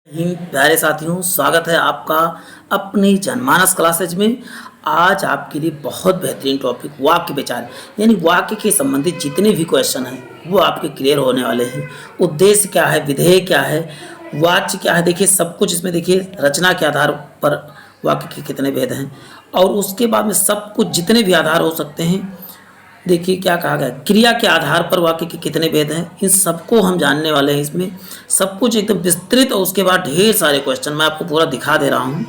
प्यारे साथियों, स्वागत है आपका अपनी जनमानस क्लासेज में। आज आपके लिए बहुत बेहतरीन टॉपिक वाक्य विचार यानी वाक्य के संबंधित जितने भी क्वेश्चन हैं वो आपके क्लियर होने वाले हैं। उद्देश्य क्या है, विधेय क्या है, वाच्य क्या है, देखिए सब कुछ इसमें। देखिए रचना के आधार पर वाक्य के कितने भेद हैं और उसके बाद में सब कुछ जितने भी आधार हो सकते हैं। देखिए क्या कहा गया, क्रिया के आधार पर वाक्य के कितने भेद हैं, इन सबको हम जानने वाले हैं। इसमें सब कुछ एकदम विस्तृत और उसके बाद ढेर सारे क्वेश्चन मैं आपको पूरा दिखा दे रहा हूँ।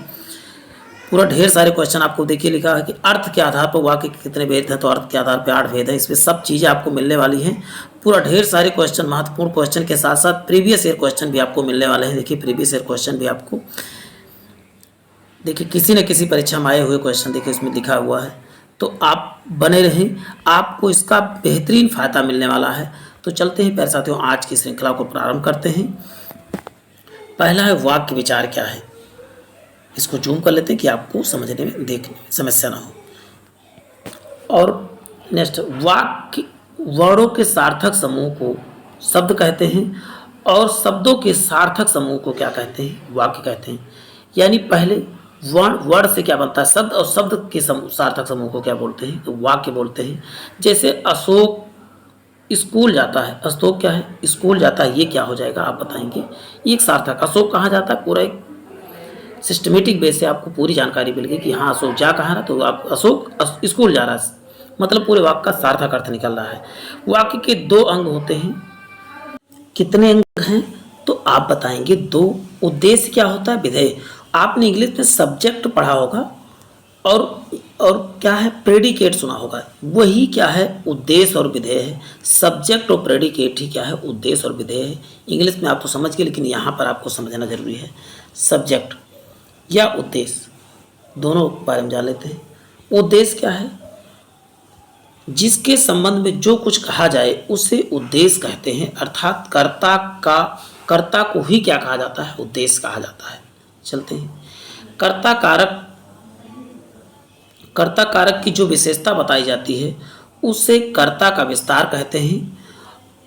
पूरा ढेर सारे क्वेश्चन आपको देखिए लिखा है कि अर्थ के आधार पर वाक्य के कितने भेद हैं, तो अर्थ के आधार पर 8 भेद हैं। इसमें सब चीज़ें आपको मिलने वाली हैं। पूरा ढेर सारे क्वेश्चन, महत्वपूर्ण क्वेश्चन के साथ साथ प्रीवियस ईयर क्वेश्चन भी आपको मिलने वाले हैं। देखिए प्रीवियस ईयर क्वेश्चन भी आपको, देखिए किसी न किसी परीक्षा में आए हुए क्वेश्चन देखिए इसमें लिखा हुआ है। तो आप बने रहें, आपको इसका बेहतरीन फ़ायदा मिलने वाला है। तो चलते हैं प्यारे साथियों, आज की श्रृंखला को प्रारंभ करते हैं। पहला है वाक्य विचार क्या है। इसको जूम कर लेते हैं कि आपको समझने में, देखने में समस्या ना हो। और नेक्स्ट, वाक्य वर्णों के सार्थक समूह को शब्द कहते हैं और शब्दों के सार्थक समूह को क्या कहते हैं, वाक्य कहते हैं। यानी पहले वर्ण से क्या बनता है, शब्द, और शब्द के सार्थक समूह को क्या बोलते हैं, तो वाक्य बोलते हैं। जैसे अशोक स्कूल जाता है, अशोक क्या है, स्कूल जाता है, ये क्या हो जाएगा आप बताएंगे। ये एक सार्थक, अशोक कहाँ जाता है, पूरा एक सिस्टमेटिक बेस से आपको पूरी जानकारी मिल गई कि हाँ अशोक जा कहाँ रहा, तो आप अशोक स्कूल जा रहा है, मतलब पूरे वाक्य का सार्थक अर्थ निकल रहा है। वाक्य के 2 अंग होते हैं। कितने अंग हैं, तो आप बताएंगे 2। उद्देश्य क्या होता है, विधेय। आपने इंग्लिश में सब्जेक्ट पढ़ा होगा और क्या है, प्रेडिकेट सुना होगा। वही क्या है, उद्देश्य और विधेय है। सब्जेक्ट और प्रेडिकेट ही क्या है, उद्देश्य और विधेय है। इंग्लिश में आप तो समझ गए, लेकिन यहाँ पर आपको समझना जरूरी है। सब्जेक्ट या उद्देश्य दोनों बारे में जान लेते हैं। उद्देश्य क्या है, जिसके संबंध में जो कुछ कहा जाए उसे उद्देश्य कहते हैं, अर्थात कर्ता को ही क्या कहा जाता है, उद्देश्य कहा जाता है। चलते हैं, कर्ता कारक की जो विशेषता बताई जाती है उसे कर्ता का विस्तार कहते हैं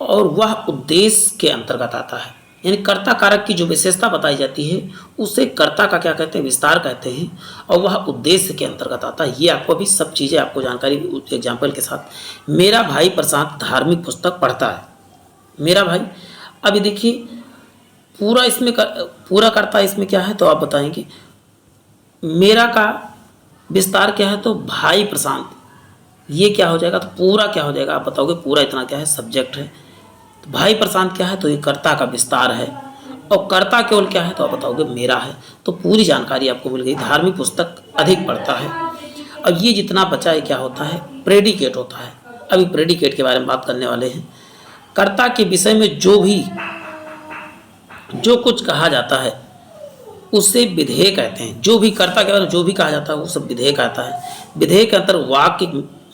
और वह उद्देश्य के अंतर्गत आता है। यानी कर्ता कारक की जो विशेषता बताई जाती है उसे कर्ता का क्या कहते हैं, विस्तार कहते हैं, और वह उद्देश्य के अंतर्गत आता है। ये आपको अभी सब चीज़ें आपको जानकारी एग्जाम्पल के साथ। मेरा भाई प्रशांत धार्मिक पुस्तक पढ़ता है। मेरा भाई, अभी देखिए पूरा इसमें पूरा कर्ता इसमें क्या है, तो आप बताएंगे। मेरा का विस्तार क्या है, तो भाई प्रशांत, ये क्या हो जाएगा, तो पूरा क्या हो जाएगा आप बताओगे। पूरा इतना क्या है, सब्जेक्ट है। तो भाई प्रशांत क्या है, तो ये कर्ता का विस्तार है। और कर्ता केवल क्या है, तो आप बताओगे मेरा है। तो पूरी जानकारी आपको मिल गई। धार्मिक पुस्तक अधिक पढ़ता है। अब ये जितना बचा है क्या होता है, प्रेडिकेट होता है। अभी प्रेडिकेट के बारे में बात करने वाले हैं। कर्ता के विषय में जो कुछ कहा जाता है उसे विधेय कहते हैं। जो भी कर्ता के बारे में जो भी कहा जाता है वो सब विधेय कहता है। विधेय के अंतर वाक्य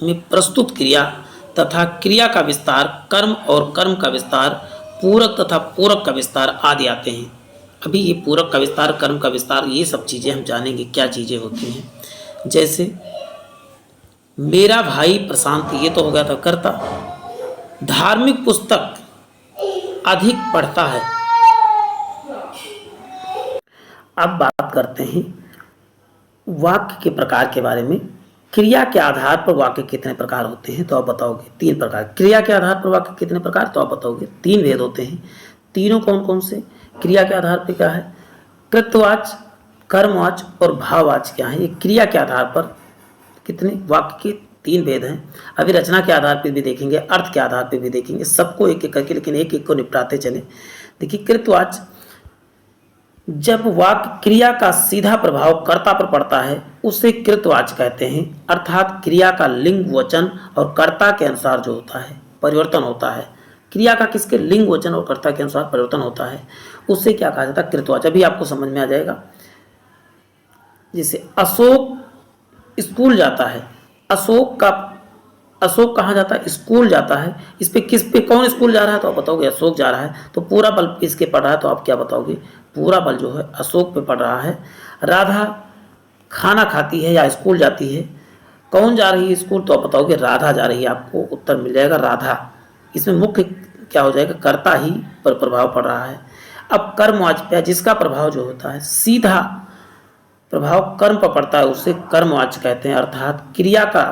में प्रस्तुत क्रिया तथा क्रिया का विस्तार, कर्म और कर्म का विस्तार, पूरक तथा पूरक का विस्तार आदि आते हैं। अभी ये पूरक का विस्तार, कर्म का विस्तार, ये सब चीज़ें हम जानेंगे क्या चीज़ें होती हैं। जैसे मेरा भाई प्रशांत, ये तो हो गया था कर्ता। धार्मिक पुस्तक अधिक पढ़ता है। अब बात करते हैं वाक्य के प्रकार के बारे में। क्रिया के आधार पर वाक्य कितने प्रकार होते हैं, तो आप बताओगे 3 प्रकार। क्रिया के आधार पर वाक्य कितने प्रकार, तो आप बताओगे 3 भेद होते हैं। तीनों कौन कौन से, क्रिया के आधार पर क्या है, कृतवाच्य, कर्मवाच्य और भाववाच्य क्या है। ये क्रिया के आधार पर कितने वाक्य के 3 भेद हैं। अभी रचना के आधार पर भी देखेंगे, अर्थ के आधार पर भी देखेंगे, सबको एक एक करके, लेकिन एक एक को निपटाते चले। देखिए कृतवाच्य, जब वाक्य क्रिया का सीधा प्रभाव कर्ता पर पड़ता है उसे कृतवाच्य कहते हैं, अर्थात क्रिया का लिंग वचन और कर्ता के अनुसार जो होता है परिवर्तन होता है। क्रिया का किसके, लिंग वचन और कर्ता के अनुसार परिवर्तन होता है, उसे क्या कहा जाता है, कृतवाच्य। अभी आपको समझ में आ जाएगा। जैसे अशोक स्कूल जाता है, अशोक कहाँ जाता है, स्कूल जाता है। इस पे किस पे कौन स्कूल जा रहा है, तो आप बताओगे अशोक जा रहा है। तो पूरा बल किसके पड़ रहा है, तो आप क्या बताओगे, पूरा बल जो है अशोक पे पड़ रहा है। राधा खाना खाती है या स्कूल जाती है, कौन जा रही है स्कूल, तो आप बताओगे राधा जा रही है। आपको उत्तर मिल जाएगा राधा। इसमें मुख्य क्या हो जाएगा, कर्ता ही पर प्रभाव पड़ रहा है। अब कर्मवाच्य जिसका प्रभाव जो होता है सीधा प्रभाव कर्म पर पड़ता है उसे कर्मवाच्य कहते हैं, अर्थात क्रिया का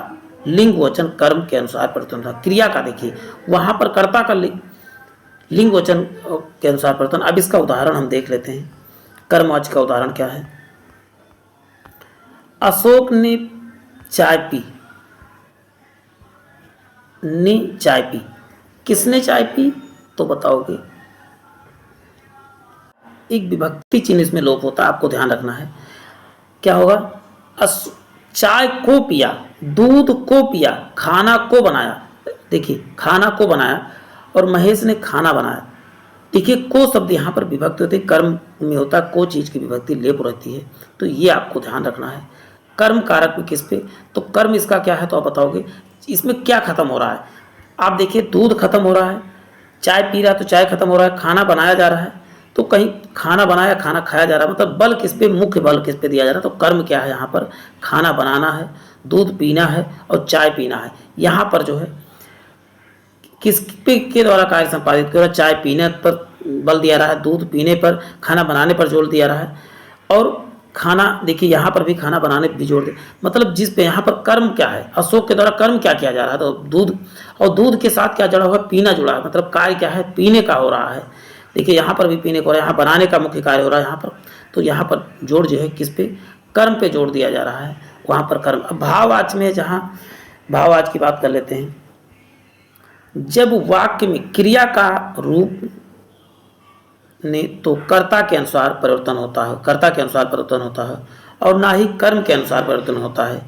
लिंग वचन कर्म के अनुसार परिवर्तन होता है। क्रिया का देखिए वहां पर कर्ता का लिंग वचन के अनुसार परिवर्तन। अब इसका उदाहरण हम देख लेते हैं। कर्मवाच्य का उदाहरण क्या है? अशोक ने चाय पी। ने चाय पी, किसने चाय पी तो बताओगे? एक विभक्ति चिन्ह इसमें लोप होता है, आपको ध्यान रखना है। क्या होगा? चाय को पिया, दूध को पिया, खाना को बनाया। देखिए खाना को बनाया और महेश ने खाना बनाया। देखिए को शब्द यहाँ पर विभक्ति होती है, कर्म में होता है, को चीज की विभक्ति लेप रहती है, तो ये आपको ध्यान रखना है। कर्म कारक में किस पे? तो कर्म इसका क्या है तो आप बताओगे इसमें क्या खत्म हो रहा है। आप देखिए दूध खत्म हो रहा है, चाय पी रहा है तो चाय खत्म हो रहा है, खाना बनाया जा रहा है तो कहीं खाना बनाया खाना खाया जा रहा है, मतलब बल किस पे, मुख्य बल किस पे दिया जा रहा है। तो कर्म क्या है यहाँ पर? खाना बनाना है, दूध पीना है और चाय पीना है। यहाँ पर जो है किस पे के द्वारा कार्य संपादित किया? चाय पीने पर बल दिया रहा है, दूध पीने पर, खाना बनाने पर जोर दिया रहा है और खाना देखिए यहाँ पर भी खाना बनाने पर भी जोर दे, मतलब जिस पे यहाँ पर कर्म क्या है, अशोक के द्वारा कर्म क्या किया जा रहा है तो दूध, और दूध के साथ क्या जुड़ा हुआ है? पीना जुड़ा है, मतलब कार्य क्या है? पीने का हो रहा है। देखिए यहाँ पर भी पीने को हो रहा है, यहाँ बनाने का मुख्य कार्य हो रहा है यहाँ पर, तो यहाँ पर जोड़ जो है किस पे? कर्म पे जोड़ दिया जा रहा है, वहाँ पर कर्म। अब भाववाच्य में जहाँ भाववाच्य की बात कर लेते हैं, जब वाक्य में क्रिया का रूप ने तो कर्ता के अनुसार परिवर्तन होता है, कर्ता के अनुसार परिवर्तन होता है और ना ही कर्म के अनुसार परिवर्तन होता है।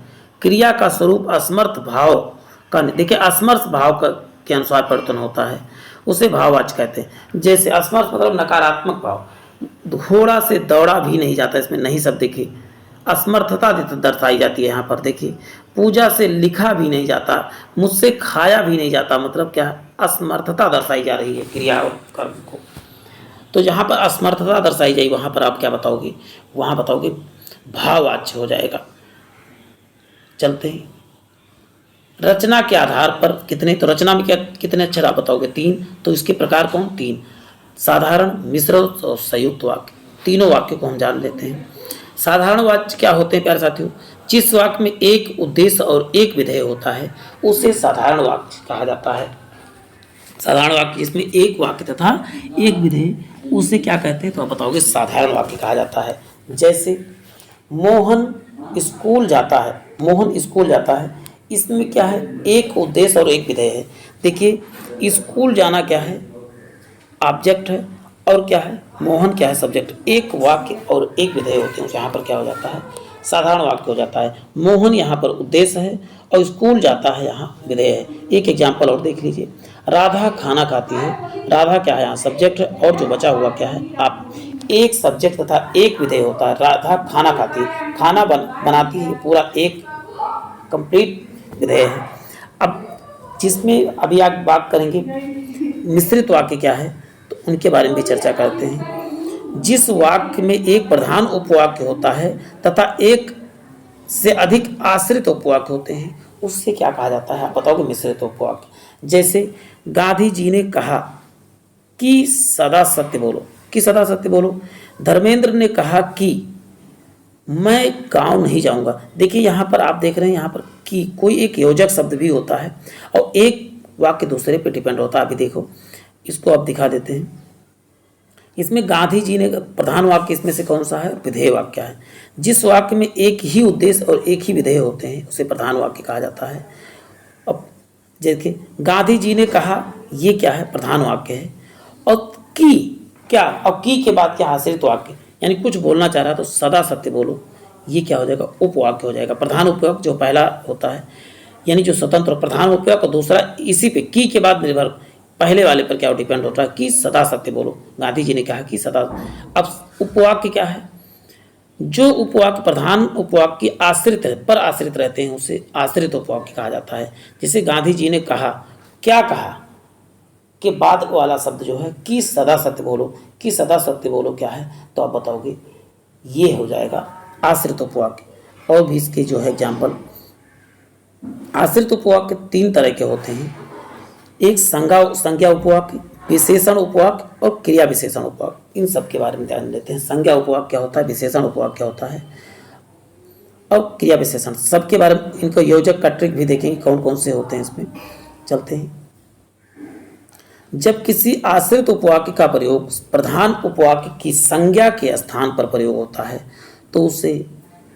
क्रिया का स्वरूप असमर्थ भाव का, देखिए असमर्थ भाव का के अनुसार परिवर्तन होता है, उसे भाववाच्य कहते हैं। जैसे असमर्थ मतलब नकारात्मक भाव, घोड़ा से दौड़ा भी नहीं जाता, इसमें नहीं सब देखिए असमर्थता दर्शाई जाती है यहाँ पर। देखिए पूजा से लिखा भी नहीं जाता, मुझसे खाया भी नहीं जाता, मतलब क्या? असमर्थता दर्शाई जा रही है क्रिया और कर्म को। तो जहाँ पर असमर्थता दर्शाई जाएगी वहाँ पर आप क्या बताओगे? वहाँ बताओगे भाववाच्य हो जाएगा। चलते हैं रचना के आधार पर कितने, तो रचना में क्या कितने अक्षर आप बताओगे? 3। तो इसके प्रकार कौन? 3, साधारण, मिश्र और संयुक्त वाक्य। तीनों वाक्य को हम जान लेते हैं। साधारण वाक्य क्या होते हैं प्यारे साथियों? जिस वाक्य में एक उद्देश्य और एक विधेय होता है उसे साधारण वाक्य कहा जाता है। साधारण वाक्य जिसमें एक वाक्य तथा एक विधेय, उसे क्या कहते हैं तो आप बताओगे? साधारण वाक्य कहा जाता है। जैसे मोहन स्कूल जाता है, मोहन स्कूल जाता है, इसमें क्या है? एक उद्देश्य और एक विधेय है। देखिए स्कूल जाना क्या है? ऑब्जेक्ट है और क्या है? मोहन क्या है? सब्जेक्ट। एक वाक्य और एक विधेय होते हैं, यहाँ पर क्या हो जाता है? साधारण वाक्य हो जाता है। मोहन यहाँ पर उद्देश्य है और स्कूल जाता है यहाँ विधेय है। एक एग्जाम्पल और देख लीजिए, राधा खाना खाती है, राधा क्या है? यहाँ सब्जेक्ट है और जो बचा हुआ क्या है? आप एक सब्जेक्ट तथा एक विधेय होता है। राधा खाना खाती है, खाना बनाती है, पूरा एक कंप्लीट विधेय है। अब जिसमें अभी आप बात करेंगे मिश्रित वाक्य क्या है तो उनके बारे में भी चर्चा करते हैं। जिस वाक्य में एक प्रधान उपवाक्य होता है तथा एक से अधिक आश्रित उपवाक्य होते हैं उससे क्या कहा जाता है? आप बताओगे? मिश्रित उपवाक्य। जैसे गांधी जी ने कहा कि सदा सत्य बोलो, कि सदा सत्य बोलो। धर्मेंद्र ने कहा कि मैं गांव नहीं जाऊंगा। देखिए यहाँ पर आप देख रहे हैं, यहाँ पर कि कोई एक योजक शब्द भी होता है और एक वाक्य दूसरे पे डिपेंड होता है। अभी देखो इसको आप दिखा देते हैं। इसमें गांधी जी ने प्रधान वाक्य इसमें से कौन सा है? विधेय वाक्य है। जिस वाक्य में एक ही उद्देश्य और एक ही विधेय होते हैं उसे प्रधान वाक्य कहा जाता है। अब देखिए गांधी जी ने कहा, ये क्या है? प्रधान वाक्य है। और की क्या? अब की के बाद क्या? आश्रित वाक्य, यानी कुछ बोलना चाह रहा है तो सदा सत्य बोलो, ये क्या हो जाएगा? उपवाक्य हो जाएगा। प्रधान उपवाक्य जो पहला होता है यानी जो स्वतंत्र प्रधान उपवाक्य और दूसरा इसी पे की के बाद निर्भर, पहले वाले पर क्या डिपेंड होता है? कि सदा सत्य बोलो। गांधी जी ने कहा कि सदा। अब उपवाक्य क्या है? जो उपवाक्य प्रधान उपवाक्य की आश्रित है, पर आश्रित रहते हैं उसे आश्रित उपवाक्य कहा जाता है। जैसे गांधी जी ने कहा, क्या कहा के बाद वाला शब्द जो है कि सदा सत्य बोलो, कि सदा सत्य बोलो क्या है तो आप बताओगे? ये हो जाएगा आश्रित उपवाक्य। और भी इसके जो है एग्जाम्पल, आश्रित उपवाक्य 3 तरह के होते हैं। एक संज्ञा उपवाक्य, विशेषण उपवाक्य और क्रिया विशेषण उपवाक्य, इन सब के बारे में ध्यान देते हैं। संज्ञा उपवाक्य क्या होता है, विशेषण उपवाक्य क्या होता है और क्रिया विशेषण, सबके बारे में इनको योजक का ट्रिक भी देखेंगे कौन कौन से होते हैं। इसमें चलते हैं। जब किसी आश्रित उपवाक्य का प्रयोग प्रधान उपवाक्य की संज्ञा के स्थान पर प्रयोग होता है तो उसे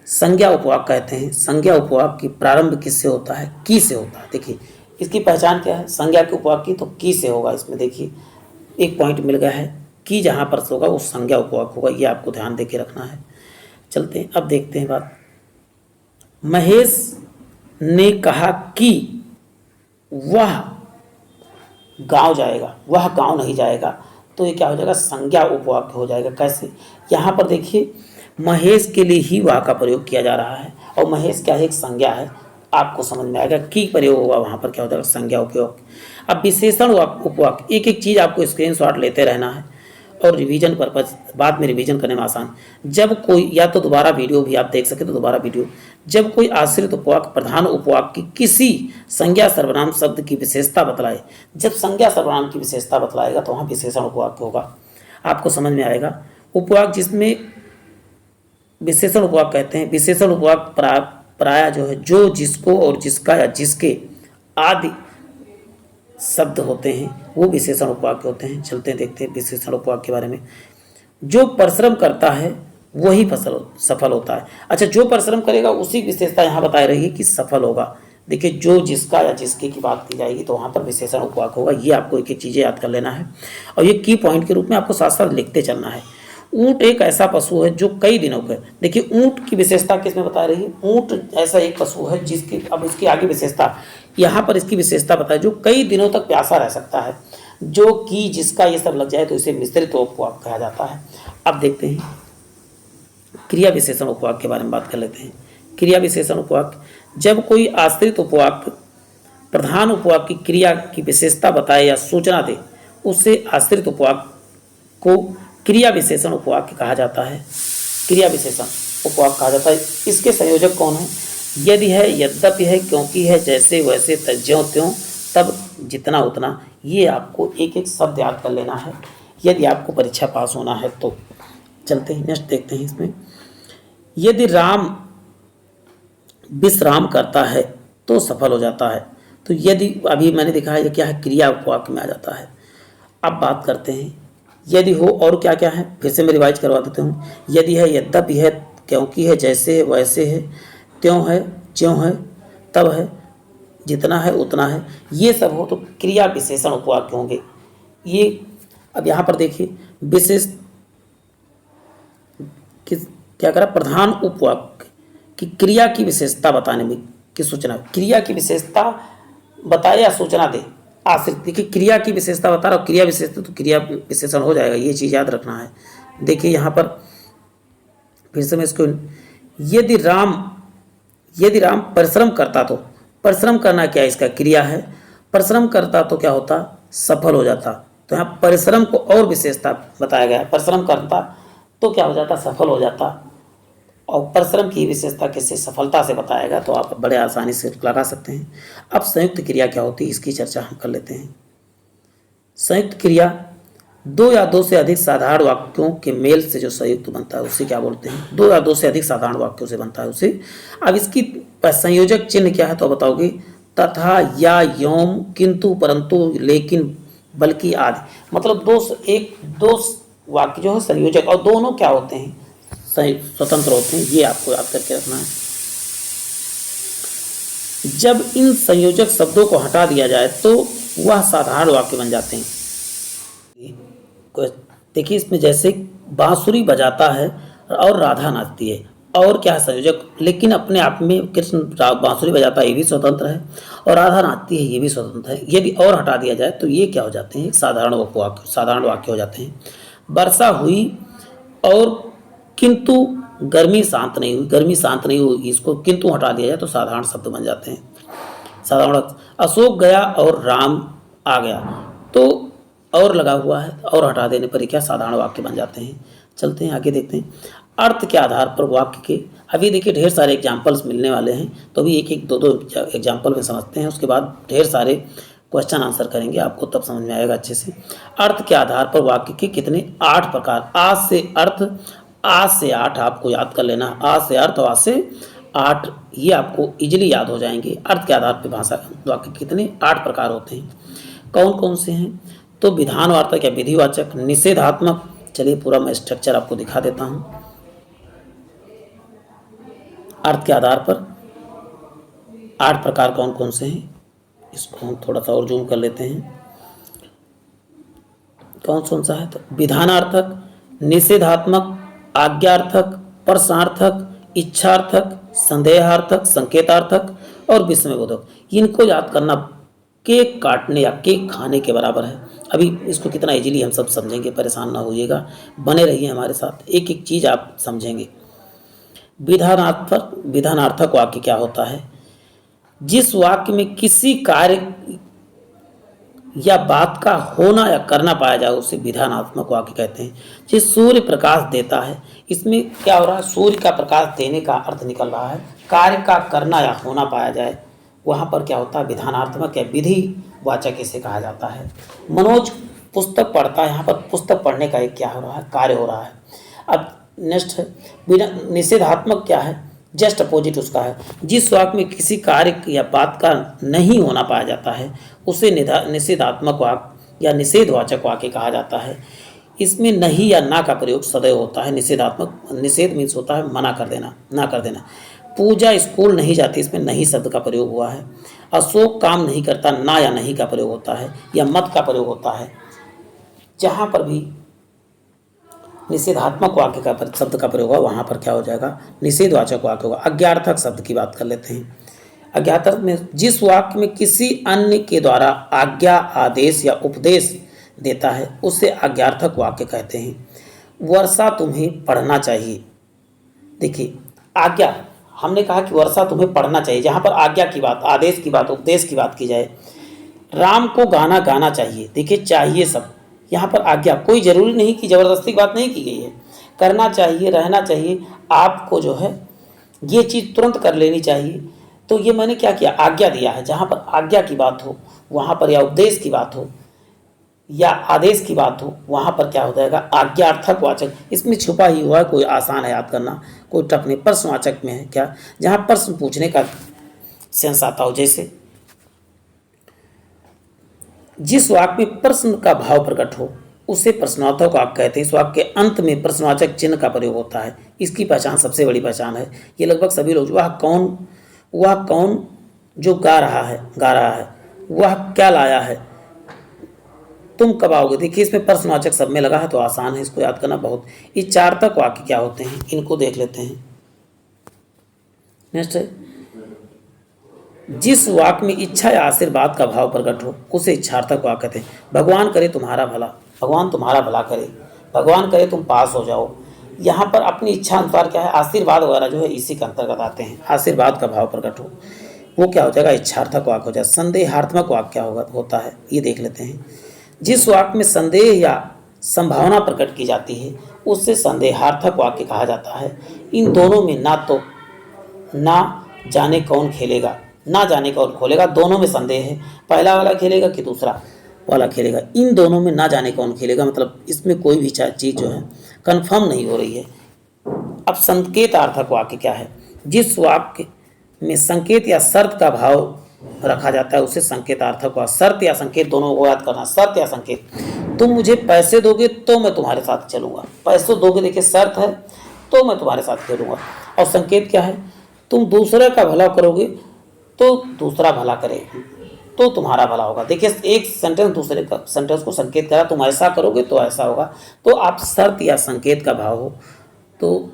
संज्ञा उपवाक्य कहते हैं। संज्ञा उपवाक्य की प्रारंभ किससे होता है, की से होता है। देखिए इसकी पहचान क्या है, संज्ञा के उपवाक्य की तो की से होगा। इसमें देखिए एक पॉइंट मिल गया है, की जहाँ पर होगा वो संज्ञा उपवाक्य होगा, ये आपको ध्यान देके रखना है। चलते हैं, अब देखते हैं बात। महेश ने कहा कि वह गांव जाएगा, वह गांव नहीं जाएगा, तो ये क्या हो जाएगा, संज्ञा उपवाक्य हो जाएगा। कैसे, यहाँ पर देखिए महेश के लिए ही वह का प्रयोग किया जा रहा है और महेश क्या है, एक संज्ञा है, आपको समझ में आएगा। की प्रयोग होगा वहाँ पर क्या हो जाएगा, संज्ञा उपयोग। अब विशेषण उपवाक्य, एक एक चीज़ आपको स्क्रीनशॉट लेते रहना है और रिवीजन पर्पज, बाद में रिवीजन करने में आसान। जब कोई, या तो दोबारा वीडियो भी आप देख सके तो दोबारा वीडियो, जब कोई आश्रित उपवाक्य प्रधान उपवाक्य की किसी संज्ञा सर्वनाम शब्द की विशेषता बतलाए, जब संज्ञा सर्वनाम की विशेषता बतलाएगा तो वहाँ विशेषण उपवाक्य होगा, आपको समझ में आएगा। उपवाक्य जिसमें विशेषण उपवाक्य कहते हैं। विशेषण उपवाक्य प्राय जो है, जो, जिसको और जिसका या जिसके आदि शब्द होते हैं वो विशेषण उपवाक्य होते हैं। चलते हैं, देखते हैं विशेषण उपवाक्य के बारे में। जो परिश्रम करता है वही सफल होता है। अच्छा, जो परिश्रम करेगा उसी की विशेषता यहाँ बताई रही है कि सफल होगा। देखिए जो, जिसका या जिसके की बात की जाएगी तो वहाँ पर विशेषण उपवाक्य होगा। ये आपको एक एक चीज़ें याद कर लेना है और ये की पॉइंट के रूप में आपको साथ साथ लिखते चलना है। ऊँट एक ऐसा पशु है जो कई दिनों के, देखिए ऊँट की विशेषता किसमें बता रही है, ऊँट ऐसा एक पशु है जिसकी, अब इसकी आगे विशेषता, यहाँ पर इसकी विशेषता बताए, जो कई दिनों तक प्यासा रह सकता है। जो, की, जिसका ये सब लग जाए तो इसे मिश्रित उपवाक्य कहा जाता है। अब देखते हैं क्रिया विशेषण उपवाक्य के बारे में बात कर लेते हैं। क्रिया विशेषण उपवाक्य, जब कोई आश्रित उपवाक्य प्रधान उपवाक्य की क्रिया की विशेषता बताए या सूचना दे, उससे आश्रित उपवाक्य को क्रिया विशेषण उपवाक्य कहा जाता है। क्रिया विशेषण उपवाक्य कहा जाता है। इसके संयोजक कौन है, यदि है, यद्यपि है, क्योंकि है, जैसे वैसे, ज्यों त्यों, तब, जितना उतना। ये आपको एक एक शब्द याद कर लेना है यदि आपको परीक्षा पास होना है तो। चलते हैं, नेक्स्ट देखते हैं। इसमें यदि राम विश्राम करता है तो सफल हो जाता है, तो यदि, अभी मैंने दिखा है ये क्या है, क्रिया उपवाक्य में आ जाता है। अब बात करते हैं यदि हो और क्या क्या है, फिर से मैं रिवाइज करवा देता हूँ। यदि है, यद्यपि है, क्योंकि है, जैसे है वैसे है, त्यों है, ज्यों है, तब है, जितना है उतना है, ये सब हो तो क्रिया विशेषण उपवाक्य होंगे ये। अब यहाँ पर देखिए विशेष क्या करा, प्रधान उपवाक्य की क्रिया की विशेषता बताने में की सूचना, क्रिया की विशेषता बताए या सूचना दे आश्रित। देखिए क्रिया की विशेषता बता रहा हूँ, क्रिया विशेषता तो क्रिया विशेषण हो जाएगा, ये चीज़ याद रखना है। देखिए यहाँ पर फिर से मैं इसको, यदि राम परिश्रम करता तो, परिश्रम करना क्या है, इसका क्रिया है, परिश्रम करता तो क्या होता, सफल हो जाता। तो यहाँ परिश्रम को और विशेषता बताया गया है, परिश्रम करता तो क्या हो जाता, सफल हो जाता। और परिश्रम की विशेषता किससे, सफलता से बताएगा, तो आप बड़े आसानी से लगा सकते हैं। अब संयुक्त क्रिया क्या होती है इसकी चर्चा हम कर लेते हैं। संयुक्त क्रिया दो या दो से अधिक साधारण वाक्यों के मेल से जो संयुक्त बनता है उसे क्या बोलते हैं, दो या दो से अधिक साधारण वाक्यों से बनता है उसे। अब इसकी संयोजक चिन्ह क्या है तो बताओगे, तथा, या, यों, किंतु, परंतु, लेकिन, बल्कि आदि। मतलब दो वाक्य जो है संयोजक, और दोनों क्या होते हैं, स्वतंत्र होते हैं, ये आपको याद करके रखना है। जब इन संयोजक शब्दों को हटा दिया जाए तो वह साधारण वाक्य बन जाते हैं। देखिए इसमें जैसे बांसुरी बजाता है और राधा नाचती है, और क्या है संयोजक, लेकिन अपने आप में कृष्ण बांसुरी बजाता है ये भी स्वतंत्र है, और राधा नाचती है ये भी स्वतंत्र है। यदि और हटा दिया जाए तो ये क्या हो जाते हैं, साधारण वाक्य हो जाते हैं। वर्षा हुई और किंतु गर्मी शांत नहीं हुई, इसको किंतु हटा दिया जाए तो साधारण शब्द बन जाते हैं, साधारण। अशोक गया और राम आ गया, तो और लगा हुआ है, और हटा देने पर क्या साधारण वाक्य बन जाते हैं। चलते हैं आगे, देखते हैं अर्थ के आधार पर वाक्य के। अभी देखिए ढेर सारे एग्जाम्पल्स मिलने वाले हैं, तो अभी एक एक दो एग्जाम्पल में समझते हैं, उसके बाद ढेर सारे क्वेश्चन आंसर करेंगे, आपको तब समझ में आएगा अच्छे से। अर्थ के आधार पर वाक्य के कितने 8 प्रकार, आज से अर्थ, आज से 8 आपको याद कर लेना, आज से अर्थ और आज से 8, ये आपको इजीली याद हो जाएंगे। अर्थ के आधार पर भाषा वाक्य कितने 8 प्रकार होते हैं। कौन कौन से हैं? तो विधानवाचक या विधिवाचक, निषेधात्मक, चलिए पूरा मैं स्ट्रक्चर आपको दिखा देता हूँ। अर्थ के आधार पर 8 प्रकार कौन कौन से हैं, इसको हम थोड़ा सा और जूम कर लेते हैं। कौन सा है? तो विधानार्थक, निषेधात्मक, आज्ञार्थक, प्रश्नार्थक, इच्छार्थक, संदेहार्थक, संकेतार्थक और विस्मयबोधक। इनको याद करना केक काटने या केक खाने के बराबर है। अभी इसको कितना इजीली हम सब समझेंगे, परेशान ना होइएगा, बने रहिए हमारे साथ, एक एक चीज़ आप समझेंगे। विधानार्थक वाक्य क्या होता है? जिस वाक्य में किसी कार्य या बात का होना या करना पाया जाए उसे विधानात्मक वाक्य कहते हैं। जिस सूर्य प्रकाश देता है, इसमें क्या हो रहा है? सूर्य का प्रकाश देने का अर्थ निकल रहा है, कार्य का करना या होना पाया जाए, वहाँ पर क्या होता है? विधानात्मक या विधिवाचक इसे कहा जाता है। मनोज पुस्तक पढ़ता है, यहाँ पर पुस्तक पढ़ने का एक क्या हो रहा है? कार्य हो रहा है। अब नेक्स्ट है निषेधात्मक, क्या है? जस्ट अपोजिट उसका है। जिस वाक्य में किसी कार्य या बात का नहीं होना पाया जाता है उसे निषेधात्मक वाक्य या निषेधवाचक वाक्य कहा जाता है। इसमें नहीं या ना का प्रयोग सदैव होता है। निषेधात्मक, निषेध मीन्स होता है मना कर देना, ना कर देना। पूजा स्कूल नहीं जाती, इसमें नहीं शब्द का प्रयोग हुआ है। अशोक काम नहीं करता, ना या नहीं का प्रयोग होता है या मत का प्रयोग होता है। जहाँ पर भी निषेधात्मक वाक्य का शब्द का प्रयोग होगा वहाँ पर क्या हो जाएगा? निषेधवाचक वाक्य होगा। अज्ञार्थक शब्द की बात कर लेते हैं। अज्ञार्थक में जिस वाक्य में किसी अन्य के द्वारा आज्ञा, आदेश या उपदेश देता है उसे अज्ञार्थक वाक्य कहते हैं। वर्षा तुम्हें पढ़ना चाहिए। देखिए आज्ञा, हमने कहा कि वर्षा तुम्हें पढ़ना चाहिए, जहाँ पर आज्ञा की बात, आदेश की बात, उपदेश की बात की जाए। राम को गाना गाना चाहिए, देखिए चाहिए सब, यहाँ पर आज्ञा, कोई ज़रूरी नहीं कि ज़बरदस्ती की बात नहीं की गई है, करना चाहिए, रहना चाहिए, आपको जो है ये चीज़ तुरंत कर लेनी चाहिए। तो ये मैंने क्या किया? आज्ञा दिया है। जहाँ पर आज्ञा की बात हो वहाँ पर, या उपदेश की बात हो या आदेश की बात हो, वहाँ पर क्या हो जाएगा? आज्ञार्थक वाचक। इसमें छुपा ही हुआ है, कोई आसान है याद करना, कोई टफ नहीं। प्रश्नवाचक में है क्या? जहाँ प्रश्न पूछने का सेंस आता हो। जैसे जिस वाक्य में प्रश्न का भाव प्रकट हो उसे प्रश्नार्थक वाक्य कहते हैं। इस वाक्य के अंत में प्रश्नवाचक चिन्ह का प्रयोग होता है। इसकी पहचान सबसे बड़ी पहचान है। ये लगभग सभी लोग, वह कौन जो गा रहा है, वह क्या लाया है, तुम कब आओगे। देखिए इसमें प्रश्नवाचक सब में लगा है तो आसान है, इसको याद करना बहुत। इच्छार्थक वाक्य क्या होते हैं, इनको देख लेते हैं। नेक्स्ट है, जिस वाक्य में इच्छा या आशीर्वाद का भाव प्रकट हो उसे इच्छार्थक वाक्य कहते हैं। भगवान करे तुम्हारा भला, भगवान तुम्हारा भला करे, भगवान करे तुम पास हो जाओ। यहाँ पर अपनी इच्छा अनुसार क्या है, आशीर्वाद वगैरह जो है इसी के अंतर्गत आते हैं। आशीर्वाद का भाव प्रकट हो वो क्या हो जाएगा? इच्छार्थक वाक्य हो जाएगा। संदेहात्मक वाक्य क्या होता है, ये देख लेते हैं। जिस वाक्य में संदेह या संभावना प्रकट की जाती है उससे संदेहार्थक वाक्य कहा जाता है। इन दोनों में ना जाने कौन खेलेगा, ना जाने कौन खोलेगा, दोनों में संदेह है, पहला वाला खेलेगा कि दूसरा वाला खेलेगा। इन दोनों में ना जाने कौन खेलेगा, मतलब इसमें कोई भी चीज़ जो है कंफर्म नहीं हो रही है। अब संकेतार्थक वाक्य क्या है? जिस वाक्य में संकेत या शर्त का भाव रखा जाता है उसे संकेतार्थक वाक्य। शर्त या संकेत दोनों को याद करना। शर्त या संकेत, तुम मुझे पैसे दोगे तो मैं तुम्हारे साथ चलूँगा, पैसे दोगे, देखिए शर्त है तो मैं तुम्हारे साथ चलूँगा। और संकेत क्या है? तुम दूसरे का भला करोगे तो दूसरा भला करे तो तुम्हारा भला होगा। देखिए एक सेंटेंस दूसरे का सेंटेंस को संकेत करा, तुम ऐसा करोगे तो ऐसा होगा। तो आप शर्त या संकेत का भाव हो तो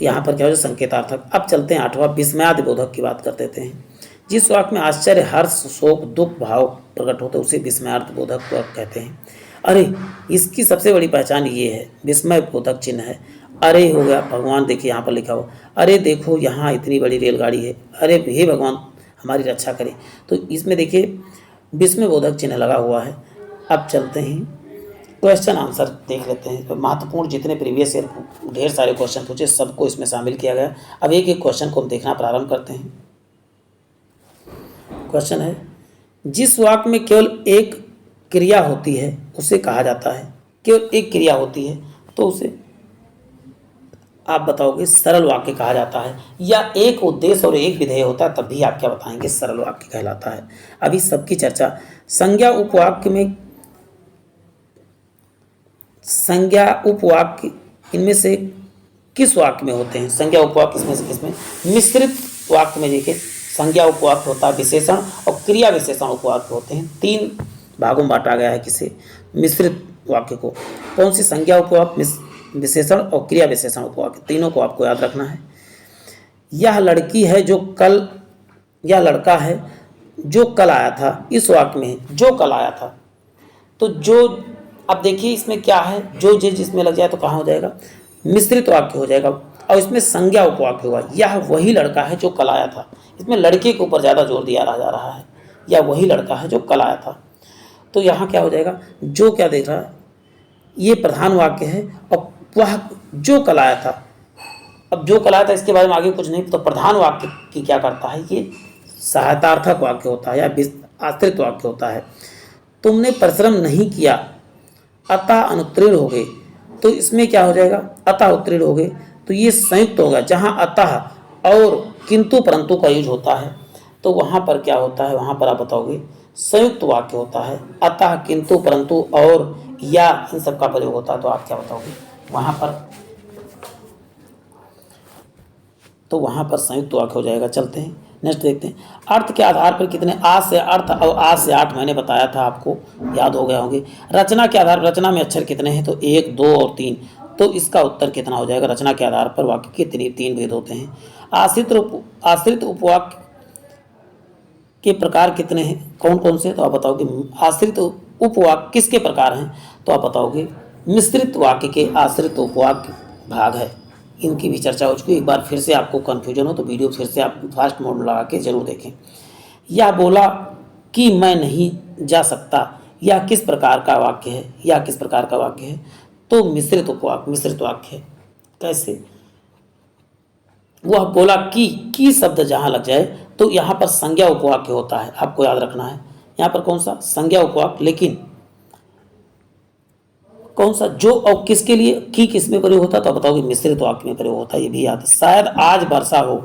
यहाँ पर क्या हो जाए? संकेतार्थक। अब चलते हैं 8वां, विस्मयादिबोधक की बात कर देते हैं। जिस वाक्य में आश्चर्य, हर्ष, शोक, दुख भाव प्रकट होते उसे विस्मयादिबोधक कहते हैं। अरे, इसकी सबसे बड़ी पहचान ये है, विस्मय बोधक चिन्ह है। अरे हो गया, भगवान देखिए यहाँ पर लिखा हो, अरे देखो यहाँ इतनी बड़ी रेलगाड़ी है, अरे हे भगवान हमारी रक्षा करे। तो इसमें देखिए विस्मय बोधक चिन्ह लगा हुआ है। अब चलते हैं क्वेश्चन आंसर देख लेते हैं। तो महत्वपूर्ण जितने प्रीवियस ईयर ढेर सारे क्वेश्चन पूछे सबको इसमें शामिल किया गया। अब एक एक क्वेश्चन को हम देखना प्रारंभ करते हैं। क्वेश्चन है, जिस वाक्य में केवल एक क्रिया होती है उसे कहा जाता है, केवल एक क्रिया होती है तो उसे आप बताओगे सरल वाक्य कहा जाता है, या एक उद्देश्य और एक विधेय होता है तब भी आप क्या बताएंगे, सरल वाक्य कहलाता है। अभी सबकी चर्चा संज्ञा उपवाक्य में, संज्ञा उपवाक्य इनमें से किस वाक्य में होते हैं? संज्ञा उपवाक्य इसमें से किसमें? मिश्रित वाक्य में देखिए संज्ञा उपवाक्य होता है, विशेषण और क्रिया विशेषण उपवाक्य होते हैं। तीन भागों में बांटा गया है किसे? मिश्रित वाक्य को। कौन सी? संज्ञा उपवाक्य, विशेषण और क्रिया विशेषण उपवाक्य, तीनों को आपको याद रखना है। यह लड़की है जो कल, यह लड़का है जो कल आया था, इस वाक्य में जो कल आया था, तो जो, अब देखिए इसमें क्या है, जो जे जिसमें लग जाए तो कहाँ हो जाएगा? मिश्रित वाक्य हो जाएगा, और इसमें संज्ञा उपवाक्य होगा। यह वही लड़का है जो कल आया था, इसमें लड़के के ऊपर ज़्यादा जोर दिया जा रहा है, यह वही लड़का है जो कल आया था। तो यहाँ क्या हो जाएगा? जो क्या देख रहा है, ये प्रधान वाक्य है, और वह जो कल आया था, अब जो कल आया था इसके बारे में आगे कुछ नहीं, तो प्रधान वाक्य की क्या करता है, ये सहायतार्थक वाक्य होता है या आश्रित वाक्य होता है। तुमने परिश्रम नहीं किया अतः अनुत्तीर्ण हो गए, तो इसमें क्या हो जाएगा? अतः उत्तीर्ण हो गए, तो ये संयुक्त होगा। जहाँ अतः और किंतु परंतु का यूज होता है तो वहाँ पर क्या होता है? वहाँ पर आप बताओगे संयुक्त वाक्य होता है। अतः, किंतु, परंतु और या इन सब का प्रयोग होता है, तो आप क्या बताओगे वहाँ पर? तो वहाँ पर संयुक्त वाक्य हो जाएगा। चलते हैं नेक्स्ट देखते हैं। अर्थ के आधार पर कितने? आज से अर्थ और आज से 8 मैंने बताया था, आपको याद हो गया होंगे। रचना के आधार पर, रचना में अक्षर कितने हैं? तो 1, 2 और 3, तो इसका उत्तर कितना हो जाएगा? रचना के आधार पर वाक्य के 3 भेद होते हैं। आश्रित उपवाक्य के प्रकार कितने हैं? कौन कौन से? तो आप बताओगे आश्रित उपवाक्य किसके प्रकार हैं? तो आप बताओगे मिश्रित वाक्य के आश्रित उपवाक्य भाग है। इनकी भी चर्चा हो चुकी है। एक बार फिर से आपको कन्फ्यूजन हो तो वीडियो फिर से आप फास्ट मोड में लगा के जरूर देखें। यह बोला कि मैं नहीं जा सकता, यह किस प्रकार का वाक्य है? यह किस प्रकार का वाक्य है? तो मिश्रित उपवाक्य, मिश्रित वाक्य है। कैसे? वह बोला कि शब्द जहाँ लग जाए तो यहाँ पर संज्ञा उपवाक्य होता है, आपको याद रखना है। यहाँ पर कौन सा? संज्ञा उपवाक्य, लेकिन कौन सा? जो और किसके लिए? कि किस में प्रयोग होता है? तो बताओगे मिश्रित वाक्य में प्रयोग होता है, ये भी याद है। शायद आज वर्षा हो,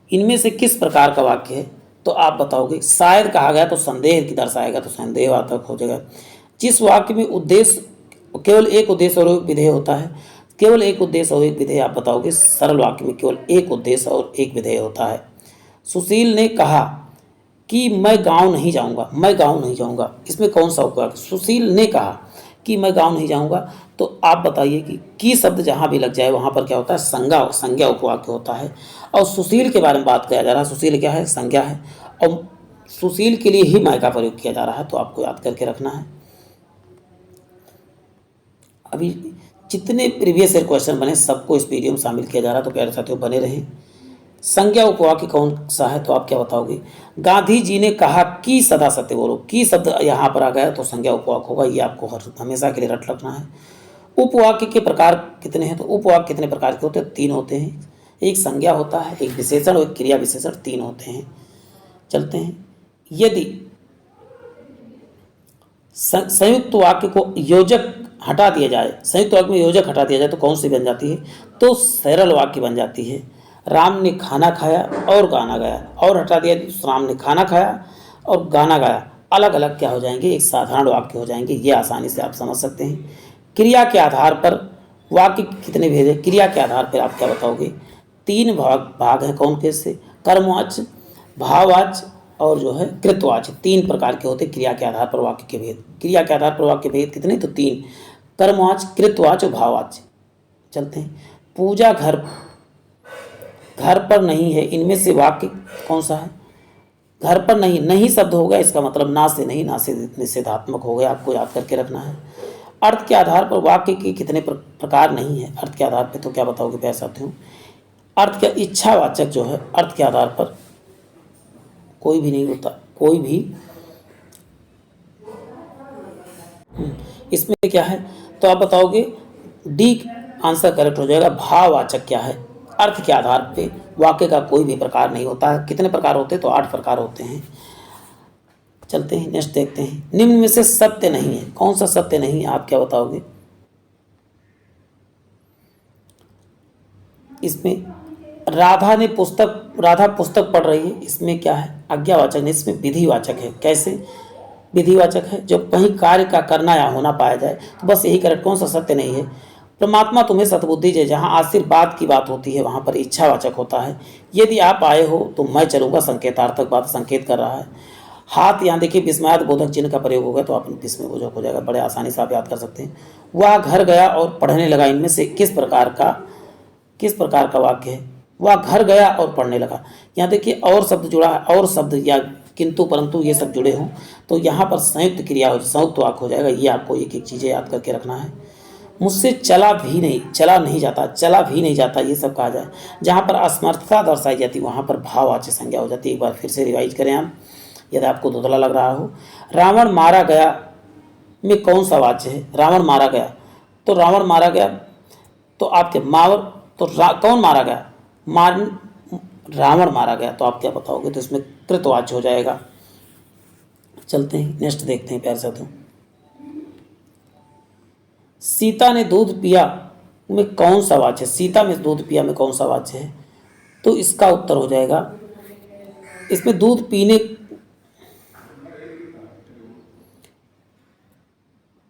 इनमें से किस प्रकार का वाक्य है? तो आप बताओगे शायद कहा गया तो संदेह की दर्शाएगा, तो संदेहवाचक हो जाएगा। जिस वाक्य में उद्देश्य, केवल एक उद्देश्य और एक विधेय होता है, केवल एक उद्देश्य और एक विधेय, आप बताओगे सरल वाक्य में केवल एक उद्देश्य और एक विधेय होता है। सुशील ने कहा कि मैं गांव नहीं जाऊंगा, मैं गांव नहीं जाऊंगा, इसमें कौन सा उपवाक्य? सुशील ने कहा कि मैं गांव नहीं जाऊंगा, तो आप बताइए कि शब्द जहां भी लग जाए वहां पर क्या होता है? संज्ञा उपवाक्य होता है। और सुशील के बारे में बात किया जा रहा है, सुशील क्या है? संज्ञा है, और सुशील के लिए ही मैं का प्रयोग किया जा रहा है, तो आपको याद करके रखना है। अभी जितने प्रीवियस ईयर क्वेश्चन बने सबको इस वीडियो में शामिल किया जा रहा है, तो प्यारे साथियों बने रहें। संज्ञा उपवाक्य कौन सा है? तो आप क्या बताओगे? गांधी जी ने कहा कि सदा सत्य बोलो, कि शब्द यहाँ पर आ गया तो संज्ञा उपवाक्य होगा, ये आपको हमेशा के लिए रट रखना है। उपवाक्य के प्रकार कितने हैं? तो उपवाक्य कितने प्रकार के होते हैं? 3 होते हैं। एक संज्ञा होता है, एक विशेषण और एक क्रिया विशेषण, 3 होते हैं। चलते हैं। यदि संयुक्त वाक्य को योजक हटा दिया जाए, संयुक्त वाक्य में योजक हटा दिया जाए तो कौन सी बन जाती है? तो सरल वाक्य बन जाती है। राम ने खाना खाया और गाना गाया, और हटा दिया तो राम ने खाना खाया और गाना गाया, अलग अलग क्या हो जाएंगे? एक साधारण वाक्य हो जाएंगे। ये आसानी से आप समझ सकते हैं। क्रिया के आधार पर वाक्य कितने भेद है? क्रिया के आधार पर आप क्या बताओगे? 3 भाग हैं। कौन कैसे? कर्मवाच्य, भाववाच्य और जो है कृतवाच्य, 3 प्रकार के होते हैं क्रिया के आधार पर वाक्य के भेद। क्रिया के आधार पर वाक्य भेद कितने? तो 3, कर्मवाच्य, कृतवाच्य और भाववाच्य। चलते हैं। पूजा घर पर नहीं है, इनमें से वाक्य कौन सा है? घर पर नहीं, नहीं शब्द हो गया, इसका मतलब ना से नहीं, ना से निषेधात्मक हो गया, आपको याद करके रखना है। अर्थ के आधार पर वाक्य के कितने प्रकार नहीं है? अर्थ के आधार पर तो क्या बताओगे प्यारे साथियों? अर्थ का इच्छावाचक जो है अर्थ के आधार पर कोई भी नहीं होता, कोई भी। इसमें क्या है? तो आप बताओगे डी आंसर करेक्ट हो जाएगा। भाववाचक क्या है? अर्थ के आधार पे वाक्य का कोई भी प्रकार नहीं होता है। कितने प्रकार होते हैं? तो 8 प्रकार होते हैं। चलते हैं नेक्स्ट देखते हैं। निम्न में से सत्य नहीं है, कौन सा सत्य नहीं है आप क्या बताओगे? इसमें राधा पुस्तक पढ़ रही है, इसमें क्या है? आज्ञावाचक नहीं, इसमें विधिवाचक है। कैसे विधिवाचक है? जब कहीं कार्य का करना या होना पाया जाए तो बस यही करेक्ट। कौन सा सत्य नहीं है? परमात्मा तुम्हें सतबुद्धि दे, जहाँ आशीर्वाद की बात होती है वहाँ पर इच्छावाचक होता है। यदि आप आए हो तो मैं चलूँगा, संकेतार्थक बात संकेत कर रहा है। हाथ यहाँ देखिए विस्मयाद बोधक चिन्ह का प्रयोग होगा तो आप विस्मय बोधक हो जाएगा, बड़े आसानी से आप याद कर सकते हैं। वह घर गया और पढ़ने लगा, इनमें से किस प्रकार का वाक्य है? वह घर गया और पढ़ने लगा। यहाँ देखिए और शब्द जुड़ा है, और शब्द या किंतु परंतु ये सब जुड़े हों तो यहाँ पर संयुक्त क्रिया हो, संयुक्त वाक्य हो जाएगा। ये आपको एक एक चीज़ें याद करके रखना है। मुझसे चला भी नहीं जाता ये सब कहा जाए। जहाँ पर असमर्थता दर्शाई जाती वहाँ पर भाववाचक संज्ञा हो जाती है। एक बार फिर से रिवाइज करें हम, यदि आपको धुंधला लग रहा हो। रावण मारा गया में कौन सा वाच्य है? रावण मारा गया तो रावण मारा गया तो आपके मावर तो कौन मारा गया? रावण मारा गया तो आप क्या बताओगे? तो इसमें कृतवाच्य हो जाएगा। चलते हैं नेक्स्ट देखते हैं प्यार साथियों। सीता ने दूध पिया में कौन सा वाच्य है? सीता में दूध पिया में कौन सा वाच्य है? तो इसका उत्तर हो जाएगा, इसमें दूध पीने,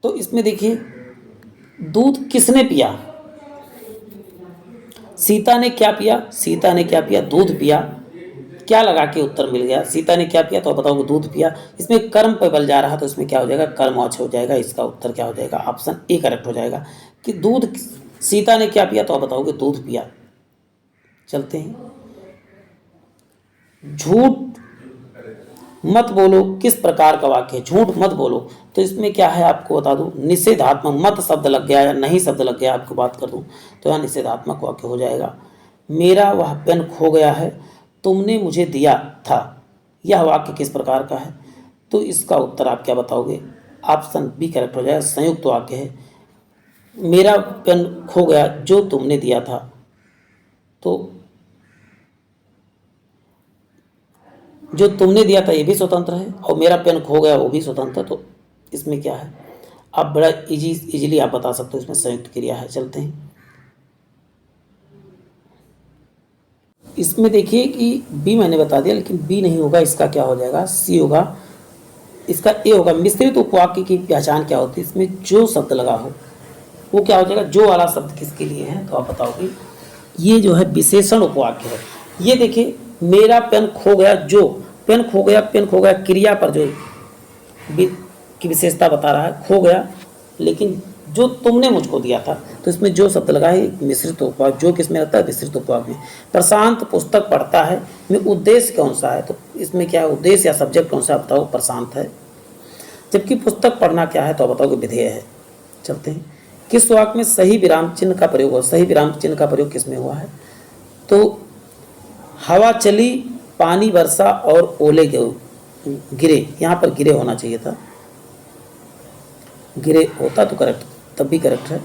तो इसमें देखिए दूध किसने पिया? सीता ने क्या पिया? दूध पिया। क्या लगा के उत्तर मिल गया? सीता ने क्या पिया तो बताओगे दूध पिया। इसमें कर्म पे बल जा रहा तो इसमें क्या हो जाएगा? कर्मवाच्य हो जाएगा। इसका उत्तर क्या हो जाएगा? ऑप्शन ए करेक्ट हो जाएगा कि दूध, सीता ने क्या पिया तो आप बताओगे दूध पिया। चलते हैं, झूठ मत बोलो किस प्रकार का वाक्य है? झूठ मत बोलो तो इसमें क्या है आपको बता दूं, निषेधात्मक। मत शब्द लग गया या नहीं शब्द लग गया आपको बात कर दूं तो यहाँ निषेधात्मक वाक्य हो जाएगा। मेरा वह पेन खो गया है, तुमने मुझे दिया था, यह वाक्य किस प्रकार का है? तो इसका उत्तर आप क्या बताओगे? ऑप्शन बी करेक्ट हो जाएगा, संयुक्त वाक्य है। मेरा पेन खो गया जो तुमने दिया था, तो जो तुमने दिया था ये भी स्वतंत्र है और मेरा पेन खो गया वो भी स्वतंत्र है। तो इसमें क्या है आप बड़ा इजीली आप बता सकते हो, इसमें संयुक्त क्रिया है। चलते हैं, इसमें देखिए कि बी मैंने बता दिया लेकिन बी नहीं होगा, इसका क्या हो जाएगा? सी होगा, इसका ए होगा। मिश्रित उपवाक्य की पहचान क्या होती है? इसमें जो शब्द लगा हो वो क्या हो जाएगा? जो वाला शब्द किसके लिए है तो आप बताओगे? ये जो है विशेषण उपवाक्य है। ये देखिए मेरा पेन खो गया, जो पेन खो गया क्रिया पर जो की विशेषता बता रहा है, खो गया, लेकिन जो तुमने मुझको दिया था तो इसमें जो शब्द लगा है मिश्रित उपवाक्य। जो किसमें रहता है? मिश्रित उपवाक्य में। प्रशांत पुस्तक पढ़ता है में उद्देश्य कौन सा है? तो इसमें क्या है? उद्देश्य या सब्जेक्ट कौन सा बताओ? प्रशांत है। जबकि पुस्तक पढ़ना क्या है तो आप बताओगे विधेय है। चलते हैं, किस वाक्य में सही विराम चिन्ह का प्रयोग हुआ? सही विराम चिन्ह का प्रयोग किसमें हुआ है? तो हवा चली, पानी बरसा और ओले गिरे, यहाँ पर गिरे होना चाहिए था, गिरे होता तो करेक्ट, तब भी करेक्ट है।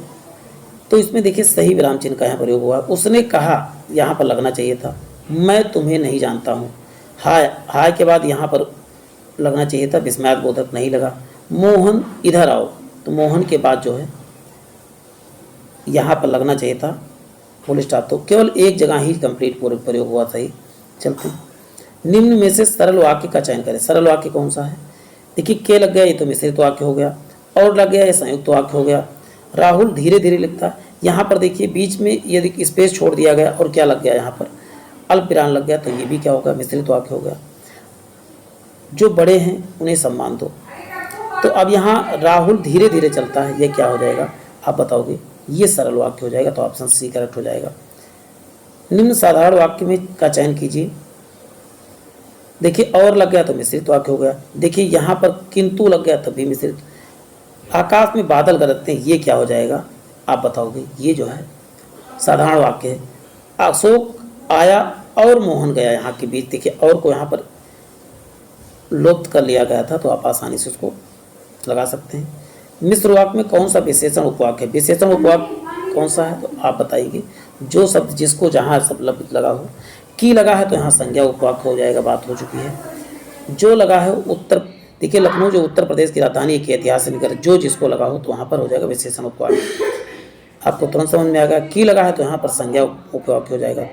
तो इसमें देखिए सही विराम चिन्ह का यहाँ प्रयोग हुआ। उसने कहा, यहाँ पर लगना चाहिए था मैं तुम्हें नहीं जानता हूँ। हाय के बाद यहाँ पर लगना चाहिए था विस्मयाद बोधक, नहीं लगा। मोहन इधर आओ, तो मोहन के बाद जो है यहाँ पर लगना चाहिए था फुल स्टॉप। तो केवल एक जगह ही कंप्लीट प्रयोग हुआ सही। चलते हैं, निम्न में से सरल वाक्य का चयन करें। सरल वाक्य कौन सा है? देखिए के लग गया, ये तो मिश्रित वाक्य हो गया, और लग गया ये संयुक्त वाक्य हो गया। राहुल धीरे धीरे लिखता, यहाँ पर देखिए बीच में यदि स्पेस छोड़ दिया गया और क्या लग गया यहाँ पर अल्प विराम लग गया तो ये भी क्या होगा? मिश्रित वाक्य हो गया। जो बड़े हैं उन्हें सम्मान दो, तो अब यहाँ राहुल धीरे धीरे चलता है, ये क्या हो जाएगा आप बताओगे? ये सरल वाक्य हो जाएगा, तो ऑप्शन सी करेक्ट हो जाएगा। निम्न साधारण वाक्य में का चयन कीजिए। देखिए और लग गया तो मिश्रित वाक्य हो गया। देखिए यहाँ पर किंतु लग गया तब भी मिश्रित। आकाश में बादल गरजते हैं, ये क्या हो जाएगा आप बताओगे? ये जो है साधारण वाक्य है। अशोक आया और मोहन गया, यहाँ के बीच देखिए और को यहाँ पर लुप्त कर लिया गया था, तो आप आसानी से उसको लगा सकते हैं। मिश्र वाक्य में कौन सा विशेषण उपवाक्य है? विशेषण उपवाक्य कौन सा है तो आप बताइए? जो शब्द जिसको जहाँ सब लगा हो। की लगा है तो यहाँ संज्ञा उपवाक्य हो जाएगा, बात हो चुकी है। जो लगा है उत्तर देखिए लखनऊ जो उत्तर प्रदेश की राजधानी है, के इतिहास से निकल जो जिसको लगा हो तो वहाँ पर हो जाएगा विशेषण उपवाक्य। आपको तुरंत समझ में आएगा की लगा है तो यहाँ पर संज्ञा उपवाक्य हो जाएगा।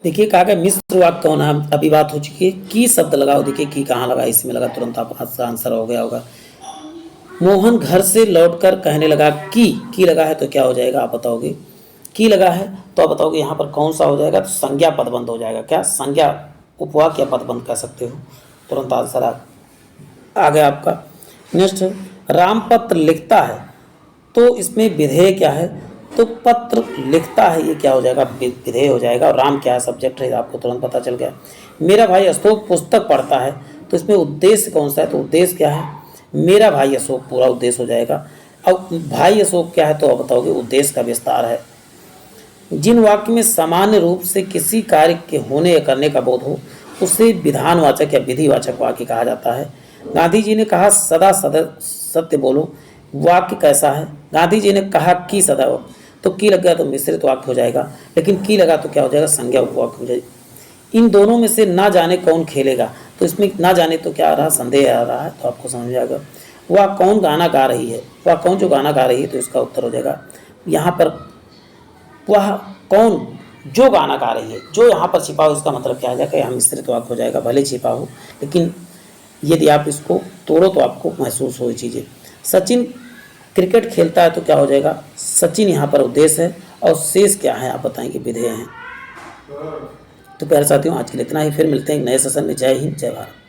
देखिए कहा गया मिश्र वाक्य कौन है, अभी बात हो चुकी है। की शब्द लगाओ, देखिए की कहाँ लगा, इसमें लगा, तुरंत आपका आंसर हो गया होगा। मोहन घर से लौटकर कहने लगा की लगा है तो क्या हो जाएगा आप बताओगे। की लगा है तो आप बताओगे यहाँ पर कौन सा हो जाएगा, तो संज्ञा पदबंध हो जाएगा। क्या संज्ञा उपवाक्य या पदबंध कह सकते हो। तुरंत आंसर आ गया आपका। नेक्स्ट राम पत्र लिखता है तो इसमें विधेय क्या है, तो पत्र लिखता है ये क्या हो जाएगा, विधेय हो जाएगा। और राम क्या है, सब्जेक्ट है, आपको तुरंत पता चल गया। मेरा भाई अशोक पुस्तक पढ़ता है तो इसमें उद्देश्य कौन सा है, तो उद्देश्य क्या है, मेरा भाई अशोक पूरा उद्देश्य हो जाएगा। अब भाई अशोक क्या है तो आप बताओगे उद्देश्य का विस्तार है। जिन वाक्य में सामान्य रूप से किसी कार्य के होने या करने का बोध हो उसे विधानवाचक या विधिवाचक वाक्य कहा जाता है। गांधी जी ने कहा सदा सत्य बोलो, वाक्य कैसा है, गांधी जी ने कहा कि सदा, तो की लग गया तो मिश्रित वाक्य हो जाएगा, लेकिन की लगा तो क्या हो जाएगा, संज्ञा उपवाक्य हो जाएगी। इन दोनों में से ना जाने कौन खेलेगा, तो इसमें ना जाने तो क्या आ रहा, संदेह आ रहा है, तो आपको समझ आएगा। वह कौन गाना गा रही है, वह कौन जो गाना गा रही है, तो इसका उत्तर हो जाएगा यहाँ पर वह कौन जो गाना गा रही है, जो यहाँ पर छिपा हो इसका मतलब क्या आ जाएगा, यहाँ मिश्रित वाक्य हो जाएगा, भले छिपा हो लेकिन यदि आप इसको तोड़ो तो आपको महसूस हो चीज़ें। सचिन क्रिकेट खेलता है तो क्या हो जाएगा, सचिन यहाँ पर उद्देश्य है और शेष क्या है आप बताएंगे, विधेय हैं। तो प्यारे साथियों आज के लिए इतना ही, फिर मिलते हैं एक नए सेशन में। जय हिंद जय भारत।